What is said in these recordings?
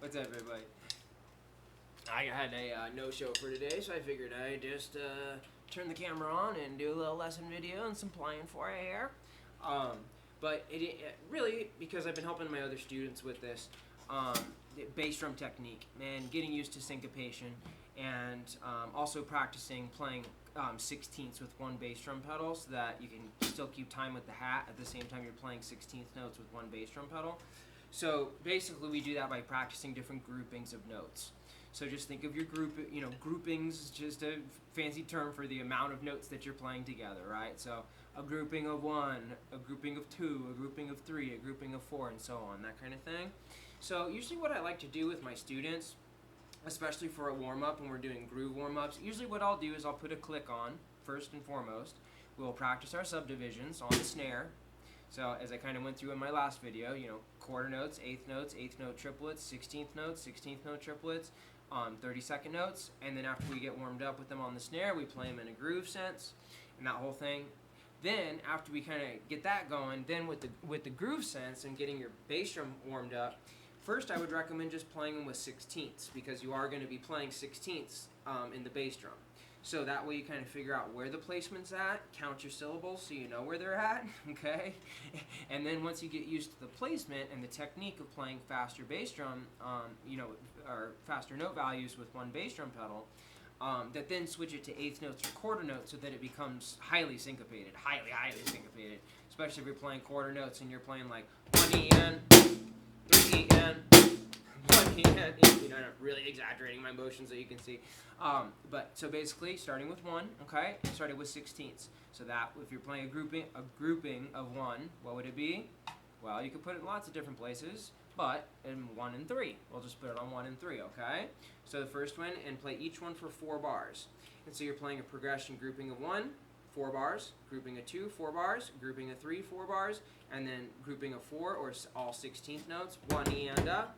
What's up, everybody? I had a no-show for today, so I figured I'd just turn the camera on and do a little lesson video and some playing for you here. But it really, because I've been helping my other students with this bass drum technique and getting used to syncopation, and also practicing playing 16ths with one bass drum pedal so that you can still keep time with the hat at the same time you're playing 16th notes with one bass drum pedal. So basically we do that by practicing different groupings of notes. So just think of your groupings is just a fancy term for the amount of notes that you're playing together, right? So a grouping of 1, a grouping of 2, a grouping of 3, a grouping of 4, and so on, that kind of thing. So usually what I like to do with my students, especially for a warm-up when we're doing groove warm-ups, usually what I'll do is I'll put a click on, first and foremost. We'll practice our subdivisions on the snare. So as I kind of went through in my last video, quarter notes, eighth note triplets, 16th notes, 16th note triplets, 32nd notes, and then after we get warmed up with them on the snare, we play them in a groove sense, and that whole thing. Then after we kind of get that going, then with the groove sense and getting your bass drum warmed up, first I would recommend just playing them with 16ths, because you are going to be playing 16ths in the bass drum. So that way you kind of figure out where the placement's at, count your syllables so you know where they're at, okay? And then once you get used to the placement and the technique of playing faster bass drum, or faster note values with one bass drum pedal, that then switch it to eighth notes or quarter notes so that it becomes highly syncopated, highly syncopated, especially if you're playing quarter notes and you're playing like 1 EN, 3 EN, 1 EN, I'm really exaggerating my motions so you can see. But so basically, starting with 1, okay, and starting with 16ths. So that if you're playing a grouping of 1, what would it be? Well, you could put it in lots of different places, but in 1 and 3, we'll just put it on 1 and 3, okay? So the first one, and play each one for 4 bars. And so you're playing a progression grouping of 1, 4 bars, grouping of 2, 4 bars, grouping of 3, 4 bars, and then grouping of 4 or all 16th notes, 1 E and a,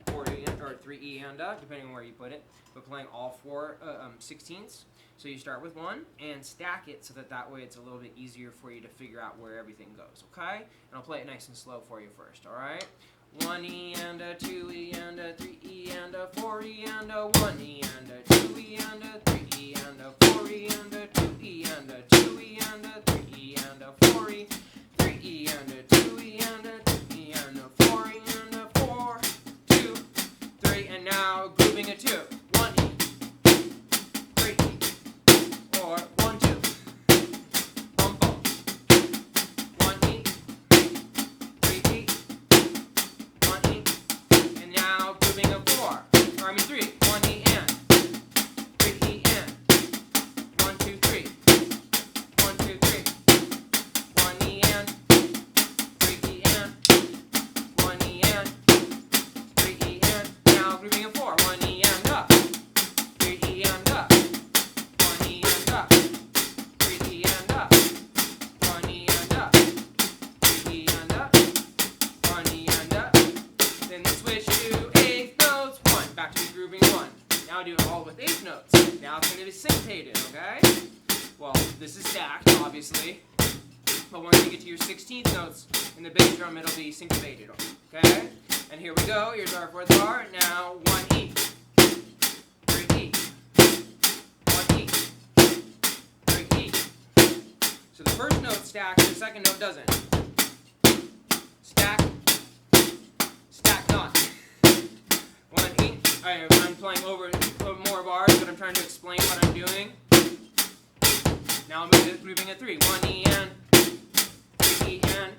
4 E or 3 E and a, depending on where you put it, but playing all 4 16ths. So you start with 1 and stack it so that way it's a little bit easier for you to figure out where everything goes, okay? And I'll play it nice and slow for you first, all right? 1 E and a, 2 E and a, 3 E and a, 4 E and a, 1 E and a, 2 E and a, 3 E and a, 4 E and a, 2 E and a, 2 E and a, 3 E and a, 4 E, 3 E and a, 2 E and a, 2 E and a, 4 E and a, 4, 2, 3, and now grouping a 2, 1 E, 3 E, or 1, 2, 1, 4, 1 E, 3 E, 1 E, and now grouping a 3, 1 E and 3 E and 1, 2, 3, 1, 2, 3, 1 E and 3 E and 1 E and 3 E and, now grouping a 4, 1 E and up, 3 E and up, 1 E and up, 3 E and up, 1 E and up, 3 E and up, 1 E and up, then switch to eighth notes, 1, back to grouping 1. Now do it all with eighth notes. Now it's going to be syncopated, okay? Well, this is stacked, obviously, but once you get to your 16th notes in the bass drum, it'll be syncopated, okay? And here we go. Here's our 4th bar. Now 1 E, 3 E, 1 E, 3 E. So the first note stacks, the second note doesn't. Stack, stack not. 1 E. I'm playing over more bars, but I'm trying to explain what I'm doing. Now I'm grouping a 3. 1 E and 3 E and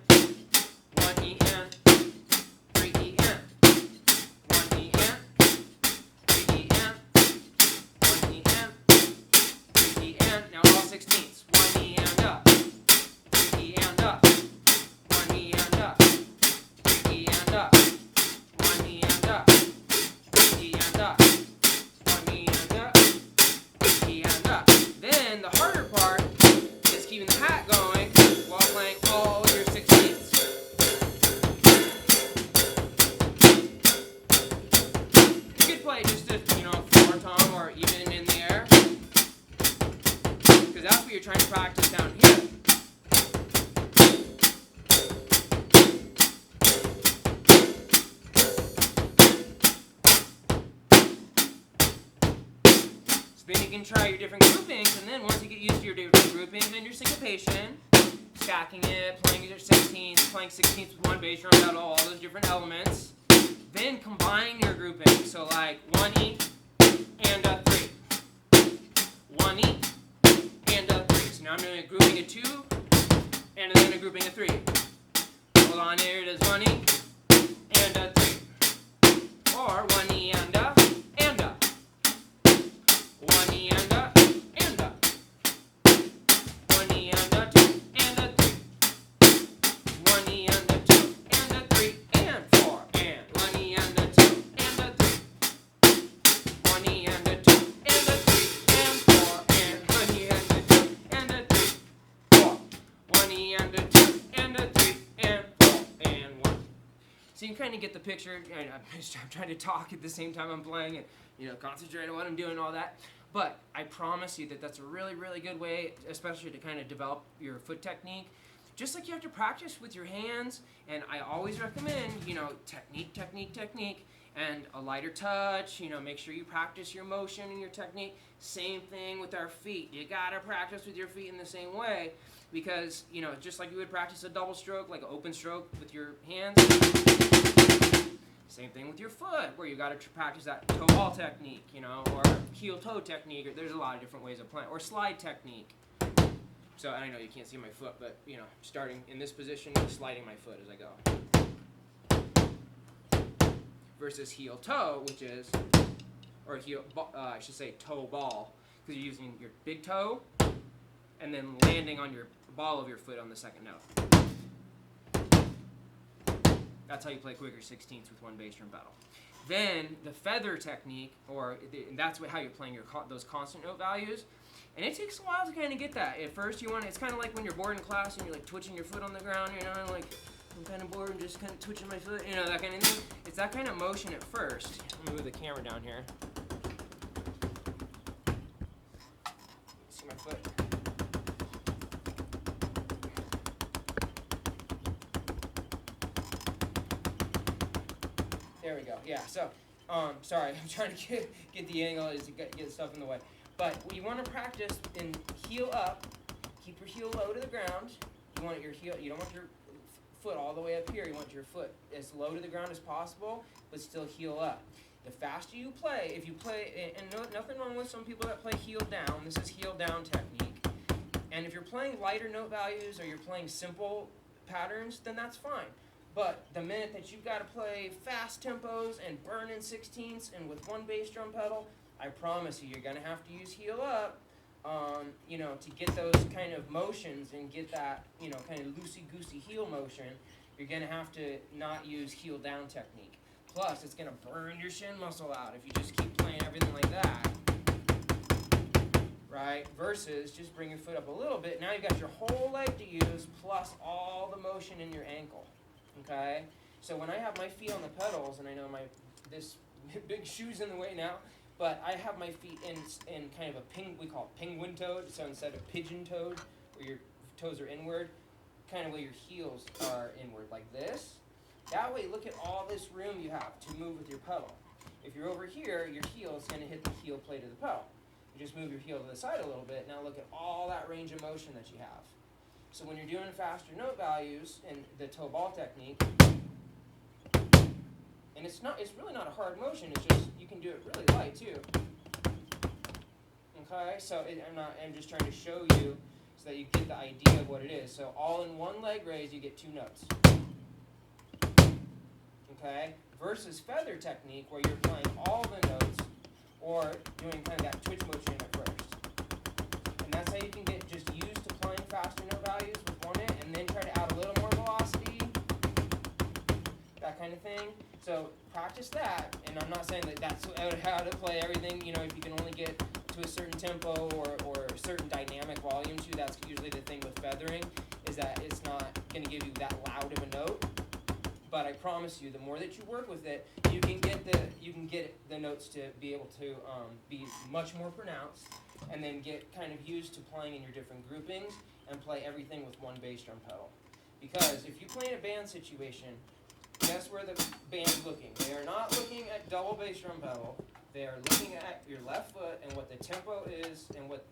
1 E and 3 E and 1 E and 3 E and 1 E and 3 E and, now all 16ths. 1 E and up, 3 E and up, 1 E and up, 3 E and up, 1 E and up, 3 E and up, 1 E and up, 3 E and up. Then the harder part is keeping the hat going while playing all your 16ths. You could play just a floor tom or even in the air, because that's what you're trying to practice down here. Then you can try your different groupings, and then once you get used to your different groupings and your syncopation, stacking it, playing your 16ths, playing 16ths with one bass drum pedal, all those different elements, then combine your groupings. So like 1E and a 3. 1E and a 3. So now I'm doing a grouping of 2 and then a grouping of 3. Hold on, here it is 1E and a 3. Or 1E and a 1E and a 1E and a 2 and a 3. 1E and a 2 and a 3 and 4 and 1E and a 2 and a 3. 1E and a 2 and a 3 and 4 and 1E and a 2 and a 3. 4. 1E and a 2 and a 3 and 4 and 1. So you kind of get the picture. I'm trying to talk at the same time I'm playing and concentrate on what I'm doing and all that. But I promise you that that's a really, really good way, especially to kind of develop your foot technique. Just like you have to practice with your hands, and I always recommend, technique, and a lighter touch, make sure you practice your motion and your technique. Same thing with our feet. You gotta practice with your feet in the same way, because, just like you would practice a double stroke, like an open stroke with your hands, same thing with your foot, where you got to practice that toe ball technique, or heel toe technique. Or there's a lot of different ways of playing, or slide technique. So I know you can't see my foot, but starting in this position, sliding my foot as I go. Versus heel toe, which is, or I should say toe ball, because you're using your big toe and then landing on your ball of your foot on the second note. That's how you play quicker 16ths with one bass drum pedal. Then the feather technique, and that's how you're playing those constant note values. And it takes a while to kind of get that. At first, it's kind of like when you're bored in class and you're like twitching your foot on the ground, like I'm kind of bored and just kind of twitching my foot, that kind of thing. It's that kind of motion at first. Let me move the camera down here. See my foot? There we go. Yeah. So, sorry, I'm trying to get the angle to get stuff in the way. But you want to practice in heel up. Keep your heel low to the ground. You want your heel. You don't want your foot all the way up here. You want your foot as low to the ground as possible, but still heel up. The faster you play, if you play, and nothing wrong with some people that play heel down. This is heel down technique. And if you're playing lighter note values or you're playing simple patterns, then that's fine. But the minute that you've got to play fast tempos and burn in 16ths and with one bass drum pedal, I promise you're going to have to use heel up, to get those kind of motions and get that, kind of loosey-goosey heel motion. You're going to have to not use heel down technique. Plus, it's going to burn your shin muscle out if you just keep playing everything like that. Right? Versus just bring your foot up a little bit. Now you've got your whole leg to use plus all the motion in your ankle. Okay? So when I have my feet on the pedals, and I know this big shoe's in the way now, but I have my feet in kind of we call it penguin toed, so instead of pigeon toed, where your toes are inward, kind of where your heels are inward, like this. That way, look at all this room you have to move with your pedal. If you're over here, your heel is going to hit the heel plate of the pedal. You just move your heel to the side a little bit. Now look at all that range of motion that you have. So when you're doing faster note values in the toe ball technique, and it's really not a hard motion. It's just you can do it really light too. Okay, so I'm just trying to show you so that you get the idea of what it is. So all in one leg raise, you get 2 notes. Okay, versus feather technique where you're playing all the notes or doing kind of that twitch motion at first. And that's how you can get just used to playing faster note values with one hit and then try to add a little more velocity, that kind of thing. So practice that, and I'm not saying that that's how to play everything, if you can only get to a certain tempo or a certain dynamic volume too. That's usually the thing with feathering, is that it's not going to give you that loud of a note. But I promise you, the more that you work with it, you can get the notes to be able to be much more pronounced, and then get kind of used to playing in your different groupings and play everything with one bass drum pedal. Because if you play in a band situation, guess where the band's looking? They are not looking at double bass drum pedal. They are looking at your left foot and what the tempo is and what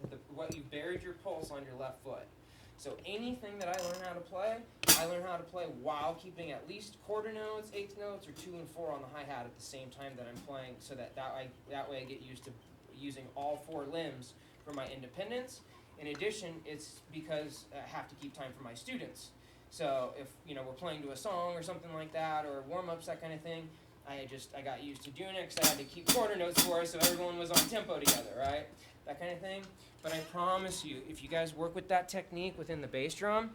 you buried your pulse on your left foot. So anything that I learn how to play while keeping at least quarter notes, eighth notes, or 2 and 4 on the hi-hat at the same time that I'm playing, so that way I get used to using all 4 limbs for my independence. In addition, it's because I have to keep time for my students. So if we're playing to a song or something like that, or warm-ups, that kind of thing, I got used to doing it because I had to keep quarter notes for it so everyone was on tempo together, right? That kind of thing. But I promise you, if you guys work with that technique within the bass drum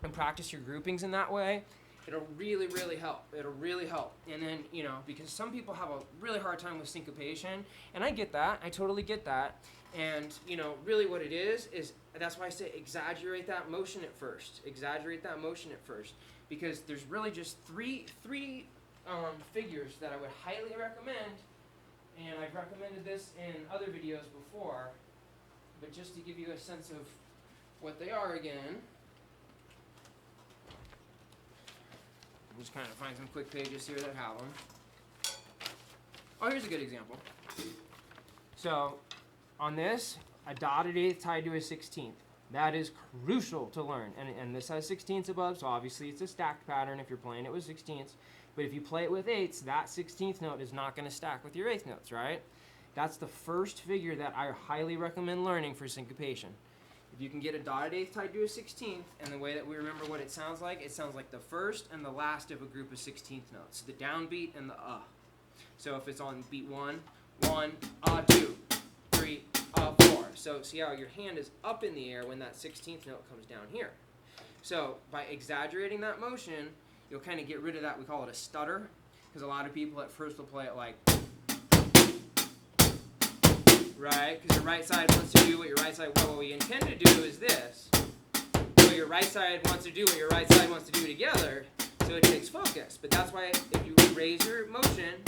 and practice your groupings in that way, it'll really, really help. It'll really help. And then, because some people have a really hard time with syncopation, and I get that. I totally get that. And, really what it is that's why I say exaggerate that motion at first. Exaggerate that motion at first. Because there's really just three figures that I would highly recommend, and I've recommended this in other videos before, but just to give you a sense of what they are again, I'll just kind of find some quick pages here that have them. Oh, here's a good example. So, on this, a dotted eighth tied to a 16th. That is crucial to learn, and this has 16ths above, so obviously it's a stacked pattern if you're playing it with 16ths. But if you play it with eighths, that 16th note is not going to stack with your eighth notes, right? That's the first figure that I highly recommend learning for syncopation. If you can get a dotted eighth tied to a 16th, and the way that we remember what it sounds like the first and the last of a group of 16th notes, the downbeat and the So if it's on beat 1, 1, 2, 3, 4. So see how your hand is up in the air when that 16th note comes down here. So by exaggerating that motion, you'll kind of get rid of that. We call it a stutter, because a lot of people at first will play it like, right? Because your right side wants to do what your right side, what we intend to do is this. So your right side wants to do what your right side wants to do together, so it takes focus. But that's why if you raise your motion,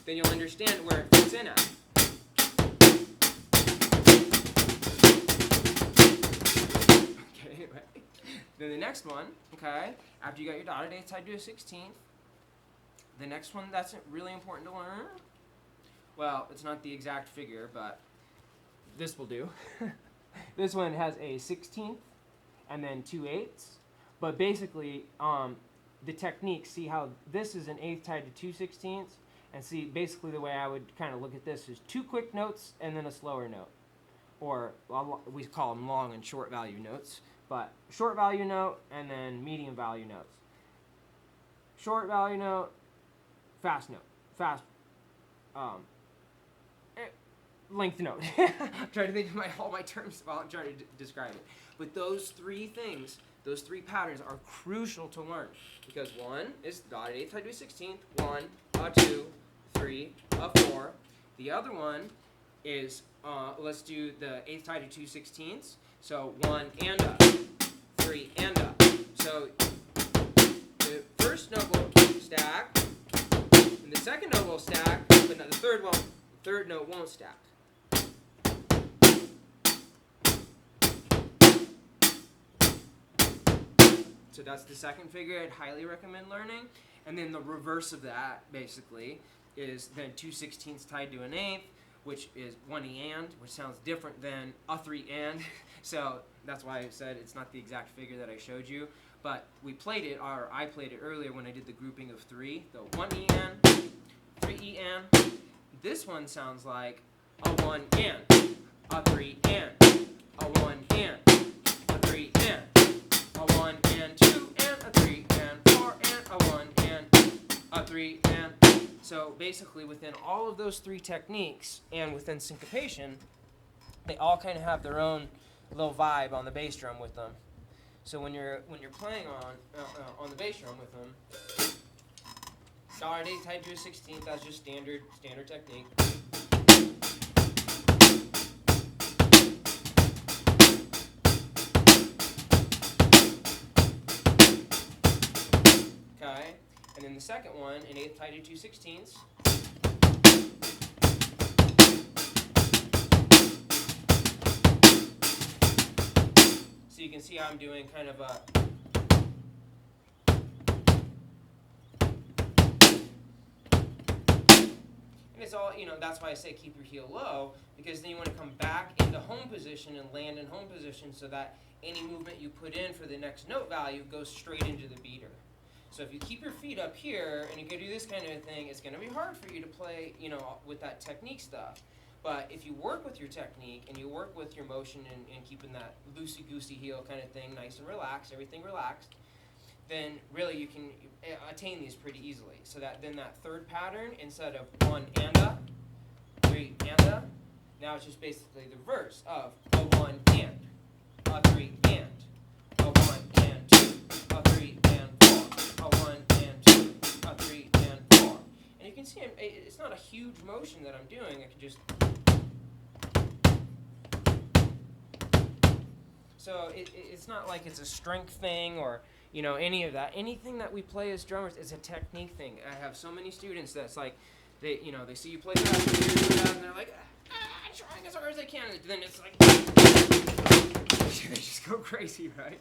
then you'll understand where it fits in at. Okay, right? Then the next one, okay, after you got your dotted eighth tied to a 16th, the next one that's really important to learn, well, it's not the exact figure, but this will do. This one has a 16th and then 2 eighths, but basically the technique, see how this is an eighth tied to 2 16ths, and see basically the way I would kind of look at this is 2 quick notes and then a slower note, or we call them long and short value notes. But short value note and then medium value notes. Short value note, fast note, length note. I'm trying to think of all my terms while I'm trying to describe it. But those 3 things, those 3 patterns are crucial to learn, because one is dotted eighth tied to a 16th, 1, 2, 3, 4. The other one is let's do the eighth tied to 2 16ths. So 1 and up, 3 and up. So the first note will stack, and the second note will stack, but the third note won't stack. So that's the second figure I'd highly recommend learning. And then the reverse of that, basically, is then 2 16ths tied to an eighth, which is 1 and, which sounds different than a 3 and. So that's why I said it's not the exact figure that I showed you. But we played it, or I played it earlier when I did the grouping of 3. The 1 en, 3 en. This one sounds like a 1 and, a 3 and, a 1 and, a 3 and, a 1 and 2 and, a 3 and 4 and, a 1 and, a 3 and. So basically within all of those 3 techniques and within syncopation, they all kind of have their own little vibe on the bass drum with them. So when you're playing on the bass drum with them, dotted eighth tied to a 16th, that's just standard technique. Okay, and then the second one, an eighth tied to 2 16ths. So you can see how I'm doing kind of a And it's all, that's why I say keep your heel low, because then you want to come back into home position and land in home position so that any movement you put in for the next note value goes straight into the beater. So if you keep your feet up here and you can do this kind of thing, it's going to be hard for you to play, with that technique stuff. But if you work with your technique and you work with your motion and keeping that loosey-goosey heel kind of thing nice and relaxed, everything relaxed, then really you can attain these pretty easily. So that then that third pattern, instead of 1 and a, 3 and a, now it's just basically the reverse of a 1 and, a 3 and, a 1 and 2, a 3 and 4, a 1 and 2, a 3 and 4. And you can see it's not a huge motion that I'm doing. I can just... So it's not like it's a strength thing or, any of that. Anything that we play as drummers is a technique thing. I have so many students that's like, they see you play that, and they're like, I'm trying as hard as I can. And then it's like, they just go crazy, right?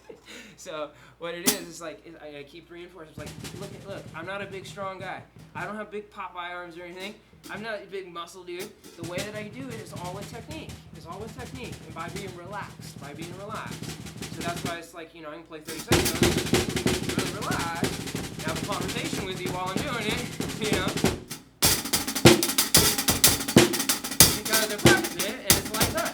So what it is like, I keep reinforcing. It's like, look, I'm not a big, strong guy. I don't have big Popeye arms or anything. I'm not a big muscle dude. The way that I do it is all with technique. It's all with technique and by being relaxed. So that's why it's like, I can play 30 seconds, really relax, and have a conversation with you while I'm doing it, because I practice it and it's like that.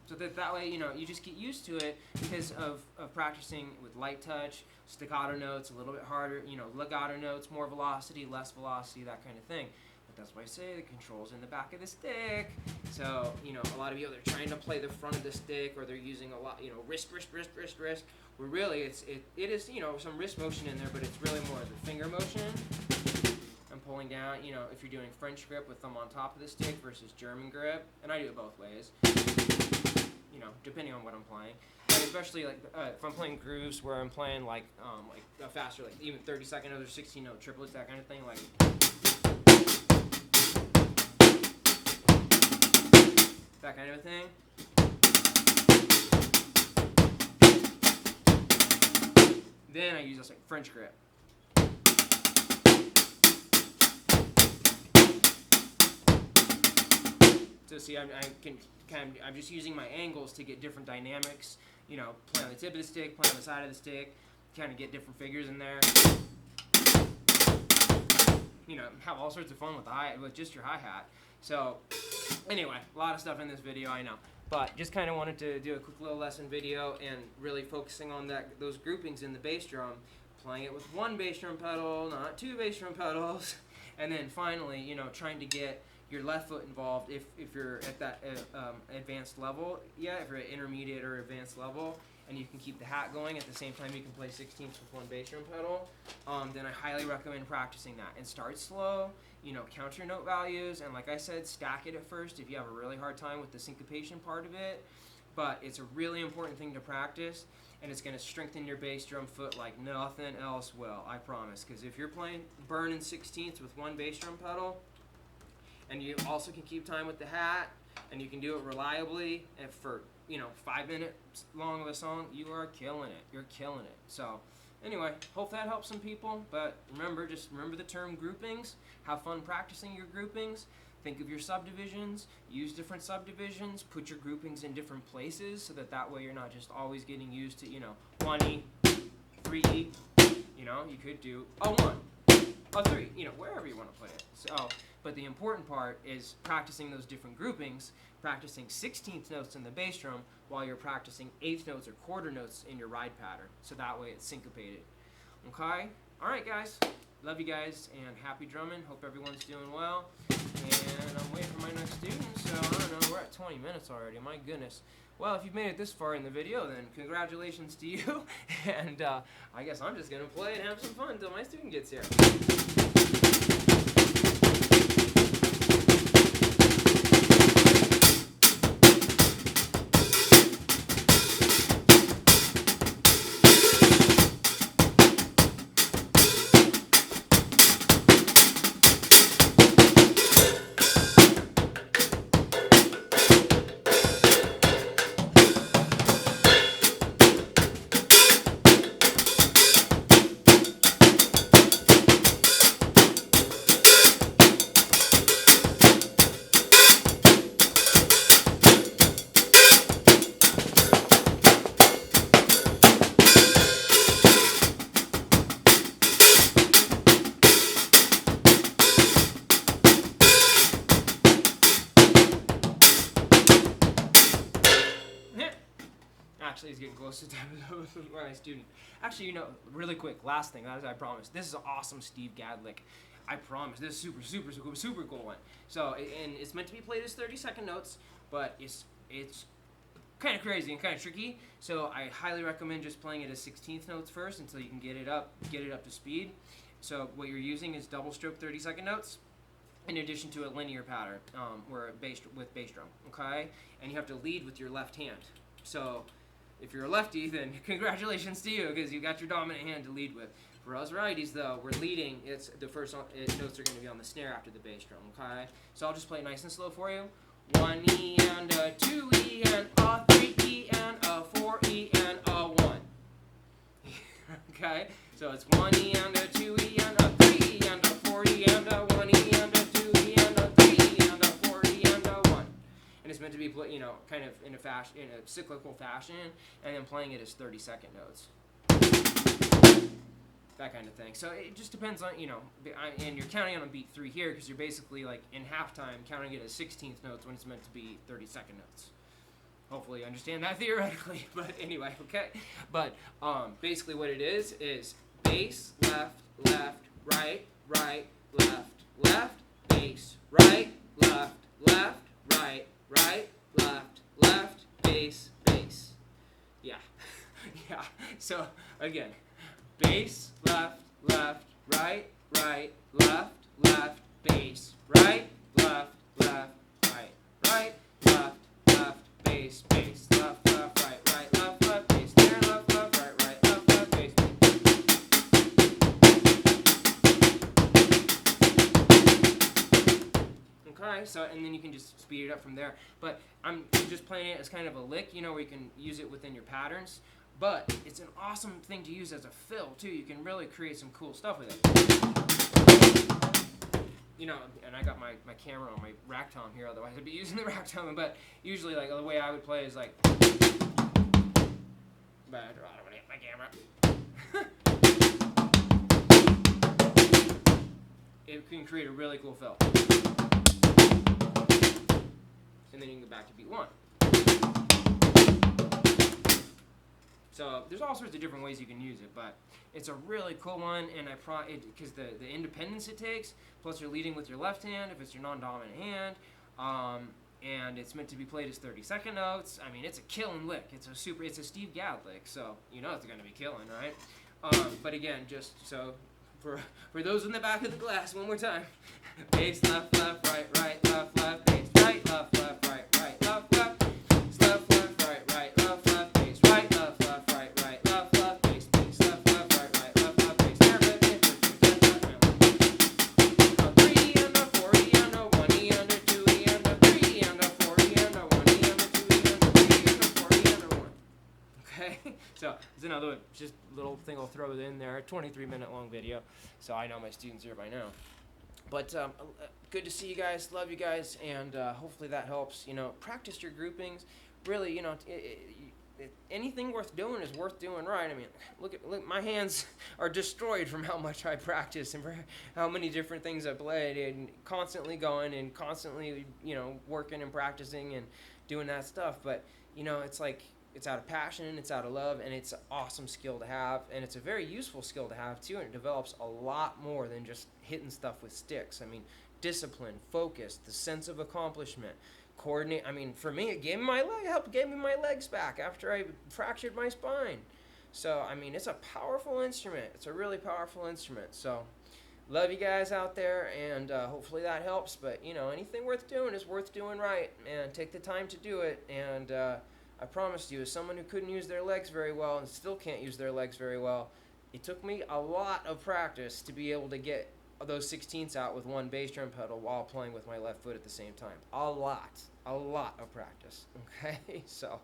So that way, you just get used to it because of practicing with light touch, staccato notes, a little bit harder, legato notes, more velocity, less velocity, that kind of thing. But that's why I say the control's in the back of the stick. So, a lot of you, they're trying to play the front of the stick, or they're using a lot, wrist. Where really, it is, some wrist motion in there, but it's really more the finger motion. I'm pulling down, if you're doing French grip with thumb on top of the stick versus German grip, and I do it both ways, depending on what I'm playing. But especially if I'm playing grooves where I'm playing like a faster, like even 30-second or 16-note triplets, that kind of thing, like. That kind of a thing. Then I use this like French grip. So see, I'm just using my angles to get different dynamics. Play on the tip of the stick, play on the side of the stick, kind of get different figures in there. Have all sorts of fun with just your hi-hat. So, anyway, a lot of stuff in this video, I know. But just kind of wanted to do a quick little lesson video and really focusing on those groupings in the bass drum, playing it with one bass drum pedal, not two bass drum pedals, and then finally, trying to get your left foot involved if you're at that advanced level. Yeah, if you're at intermediate or advanced level, and you can keep the hat going at the same time you can play 16ths with one bass drum pedal, then I highly recommend practicing that. And start slow, count your note values, and like I said, stack it at first if you have a really hard time with the syncopation part of it. But it's a really important thing to practice, and it's going to strengthen your bass drum foot like nothing else will, I promise. Because if you're burning 16ths with one bass drum pedal, and you also can keep time with the hat, and you can do it reliably, and for 5 minutes long of a song, you are killing it. You're killing it. So anyway, hope that helps some people. But just remember the term groupings. Have fun practicing your groupings. Think of your subdivisions. Use different subdivisions. Put your groupings in different places so that way you're not just always getting used to 1E, 3E. You could do a 1, a 3. Wherever you want to put it. So. But the important part is practicing those different groupings, practicing 16th notes in the bass drum while you're practicing 8th notes or quarter notes in your ride pattern. So that way it's syncopated. Okay? Alright guys. Love you guys and happy drumming. Hope everyone's doing well. And I'm waiting for my next student, so I don't know, we're at 20 minutes already. My goodness. Well, if you've made it this far in the video, then congratulations to you. And I guess I'm just going to play and have some fun until my student gets here. getting close to time with my student. Actually, you know, really quick, last thing, as I promised, this is an awesome Steve Gadd lick. I promise. This is super cool one. So, and it's meant to be played as 30-second notes, but it's kind of crazy and kind of tricky. So I highly recommend just playing it as 16th notes first until you can get it up to speed. So what you're using is double stroke 30-second notes, in addition to a linear pattern, with bass drum. Okay, and you have to lead with your left hand. So if you're a lefty, then congratulations to you because you got your dominant hand to lead with. For us righties, though, we're leading. It's the first notes are going to be on the snare after the bass drum. Okay, so I'll just play it nice and slow for you. 1 E and a 2 E and a 3 E and a 4 E and a 1. Okay, so it's 1 E and a 2 E and a 3 E and a 4 E and a 1 E and a 2 E and a 3 E and a 4 E and a 1. And it's meant to be, you know, kind of in a cyclical fashion, and then playing it as 30-second notes. That kind of thing. So it just depends on, you know, and you're counting on beat 3 here because you're basically like in halftime counting it as 16th notes when it's meant to be 30-second notes. Hopefully you understand that theoretically, but anyway, okay. But basically what it is bass, left, left, right, right, left, left, bass, right, left, left, right, right, left, left, bass, bass. Yeah. Yeah. So again, bass, left, left, right, right, left, left, bass, right, left, left, right, right, left, left, bass, bass, left, left, right, right, left, left, bass, there, left, left, right, right, left, left, bass. Okay, so, and then you can just speed it up from there. But I'm just playing it as kind of a lick, you know, where you can use it within your patterns. But it's an awesome thing to use as a fill, too. You can really create some cool stuff with it. You know, and I got my camera on my rack tom here, otherwise I'd be using the rack tom. But usually, like, the way I would play is like... But I don't want to hit my camera. It can create a really cool fill. And then you can go back to beat 1. So there's all sorts of different ways you can use it, but it's a really cool one, and because the independence it takes, plus you're leading with your left hand if it's your non-dominant hand, and it's meant to be played as 30-second notes. I mean, it's a killing lick. It's a Steve Gadd lick, so you know it's going to be killing, right? But again, just so for those in the back of the class, one more time: bass, left, left, right, right, left, left, bass, right, left, left, right, right, left, left, left, left, right, right, left, left, bass, right, left. So it's another just little thing I'll throw in there. 23-minute long video, so I know my students here by now. But good to see you guys. Love you guys, and hopefully that helps. You know, practice your groupings. Really, you know, anything worth doing is worth doing right. I mean, look, my hands are destroyed from how much I practice and for how many different things I played, and constantly going and constantly, you know, working and practicing and doing that stuff. But you know, it's like, it's out of passion, it's out of love, and it's an awesome skill to have, and it's a very useful skill to have too, and it develops a lot more than just hitting stuff with sticks. I mean, discipline, focus, the sense of accomplishment, coordinate. I mean, for me, it gave me my legs back after I fractured my spine. So, I mean, it's a powerful instrument. It's a really powerful instrument. So, love you guys out there, and hopefully that helps. But, you know, anything worth doing is worth doing right, and take the time to do it. And I promised you, as someone who couldn't use their legs very well and still can't use their legs very well, it took me a lot of practice to be able to get those 16ths out with one bass drum pedal while playing with my left foot at the same time. A lot of practice, okay? So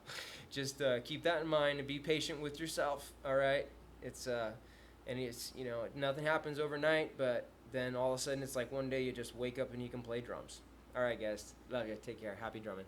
just keep that in mind and be patient with yourself, all right? It's, you know, nothing happens overnight, but then all of a sudden it's like one day you just wake up and you can play drums. All right, guys, love you. Take care. Happy drumming.